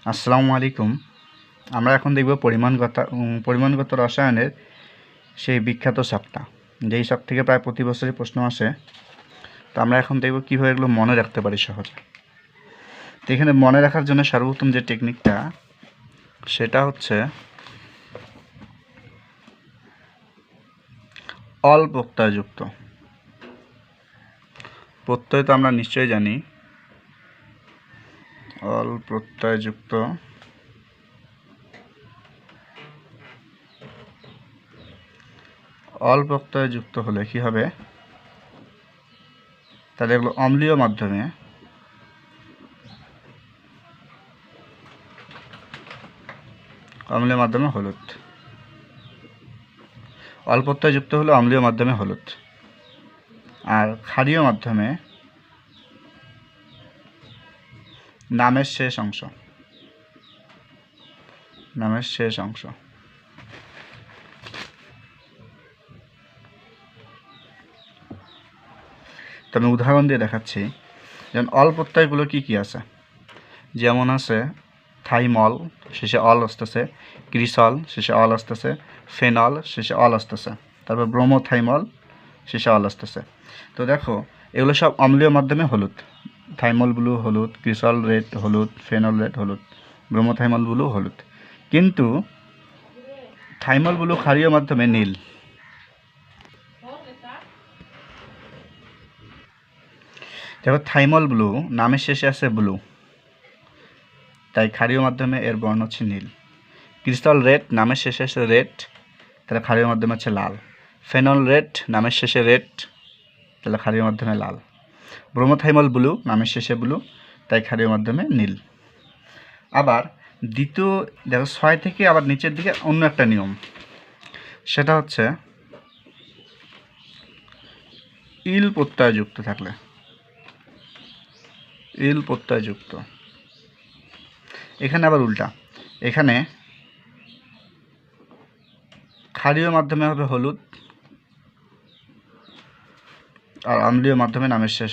আসসালামু আলাইকুম। আমরা এখন দেখব পরিমাণগত রসায়নের সেই বিখ্যাত ছকটা, যেই ছক থেকে প্রায় প্রতি বছরই প্রশ্ন আসে। তো আমরা এখন দেখব কীভাবে এগুলো মনে রাখতে পারি সহজে। তো এখানে মনে রাখার জন্য সর্বোত্তম যে টেকনিকটা, সেটা হচ্ছে অল প্রত্যয়যুক্ত। প্রত্যয় তো আমরা নিশ্চয়ই জানি, অল প্রত্যয়যুক্ত অল প্রত্যয়যুক্ত হলে কি হবে, তাহলে এগুলো অম্লীয় মাধ্যমে হলুদ। অল প্রত্যয়যুক্ত হলে অম্লীয় মাধ্যমে হলুদ, আর ক্ষারীয় মাধ্যমে নামের শেষ অংশ। তো আমি উদাহরণ দিয়ে দেখাচ্ছি। যেমন অল প্রত্যয়গুলো কি কি আছে, যেমন আছে থাইমল, শেষে অল আসতেছে, ক্রিসল শেষে অল আসতেছে, ফেনল শেষে অল আসতেছে, তারপর ব্রোমোথাইমল শেষে অল আসতেছে। তো দেখো, এগুলো সব অম্লীয় মাধ্যমে হলুদ। থাইমল ব্লু হলুদ, ক্রিসল রেড হলুদ, ফেনল রেড হলুদ, ব্রোমোথাইমল ব্লু হলুদ। কিন্তু থাইমল ব্লু ক্ষারীয় মাধ্যমে নীল। দেখো, থাইমল ব্লু নামের শেষে আছে ব্লু, তাই ক্ষারীয় মাধ্যমে এর বর্ণ হচ্ছে নীল। ক্রিস্টাল রেড নামের শেষে আছে রেড, তাহলে ক্ষারীয় মাধ্যমে হচ্ছে লাল। ফেনল রেড নামের শেষে রেড, তাহলে ক্ষারীয় মাধ্যমে লাল। ব্রোমোথাইমল ব্লু নামের শেষে ব্লু, তাই ক্ষারীয় মাধ্যমে নীল। আবার দ্বিতীয় দেখো, 6 থেকে আবার নিচের দিকে অন্য একটা নিয়ম, সেটা হচ্ছে ইল প্রত্যয়যুক্ত থাকলে, এখানে আবার উল্টা, এখানে ক্ষারীয় মাধ্যমে হবে হলুদ, আর অম্লীয় মাধ্যমে নামের শেষ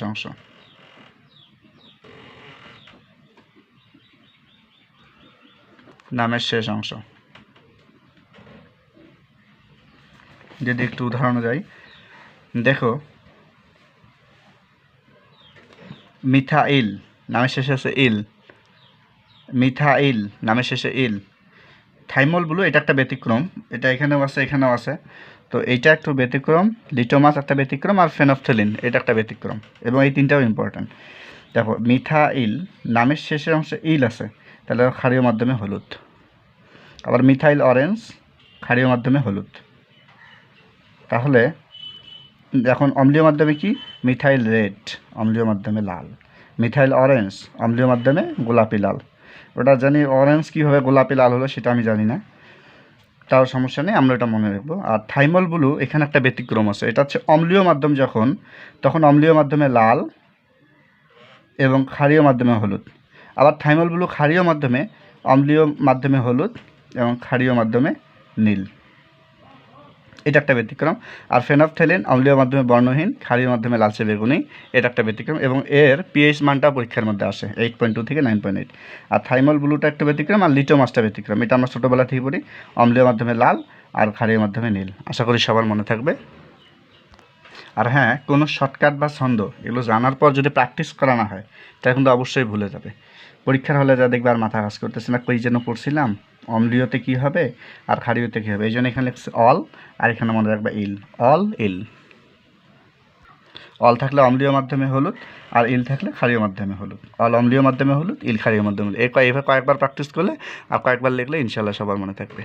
অংশ। যদি একটু উদাহরণে যাই, দেখো মিথাইল নামের শেষে আছে ইল, মিথাইল নামের শেষে ইল। থাইমল ব্লু এটা একটা ব্যতিক্রম, এটা এখানেও আছে এখানেও আছে, তো এইটা একটু ব্যতিক্রম। লিটোমাস একটা ব্যতিক্রম, আর ফেনফথেলিন এটা একটা ব্যতিক্রম, এবং এই তিনটাও ইম্পর্ট্যান্ট। দেখো, মিথাইল নামের শেষের অংশে ইল আছে, তাহলে ক্ষারীয় মাধ্যমে হলুদ। আবার মিথাইল অরেঞ্জ ক্ষারীয় মাধ্যমে হলুদ। তাহলে এখন অম্লীয় মাধ্যমে কি, মিথাইল রেড অম্লীয় মাধ্যমে লাল, মিথাইল অরেঞ্জ অম্লীয় মাধ্যমে গোলাপি লাল। ওটা জানি অরেঞ্জ কীভাবে গোলাপি লাল হলো সেটা আমি জানি না, তাও সমস্যা নেই, আমরা এটা মনে রাখবো। আর থাইমল ব্লু এখানে একটা ব্যতিক্রম আছে, এটা হচ্ছে অম্লীয় মাধ্যম তখন অম্লীয় মাধ্যমে লাল এবং ক্ষারীয় মাধ্যমে হলুদ। আবার থাইমল ব্লু ক্ষারীয় মাধ্যমে, অম্লীয় মাধ্যমে হলুদ এবং ক্ষারীয় মাধ্যমে নীল, এটা একটা ব্যতিক্রম। আর ফেনফথেলিন অম্লীয় মাধ্যমে বর্ণহীন, ক্ষারীয় মাধ্যমে লালচে বেগুনি, এটা একটা ব্যতিক্রম, এবং এর পিএইচ মানটা পরীক্ষার মধ্যে আসে 8.2 থেকে 9.8। আর থাইমল ব্লুটা একটা ব্যতিক্রম, আর লিটোমাসটা ব্যতিক্রম, এটা আমরা ছোটোবেলা থেকে পড়ি, অম্লীয় মাধ্যমে লাল আর ক্ষারীয় মাধ্যমে নীল। আশা করি সবার মনে থাকবে। আর হ্যাঁ, কোনো শর্টকাট বা ছন্দ এগুলো জানার পর যদি প্র্যাকটিস করা না হয়, তাহলে কিন্তু অবশ্যই ভুলে যাবে। পরীক্ষার হলে যা দেখবে আর মাথা কাজ করতেছে না, কই যেন পড়ছিলাম, অম্লীয়তে কী হবে আর ক্ষারীয়তে কী হবে। এই জন্য এখানে লিখছে অল, আর এখানে মনে রাখবে ইল। অল থাকলে অম্লীয় মাধ্যমে হলুদ, আর ইল থাকলে ক্ষারীয় মাধ্যমে হলুদ। অল অম্লীয় মাধ্যমে হলুদ, ইল ক্ষারীয় মাধ্যমে হলুদ। এইভাবে কয়েকবার প্র্যাকটিস করলে আর কয়েকবার লিখলে ইনশাল্লাহ সবার মনে থাকবে।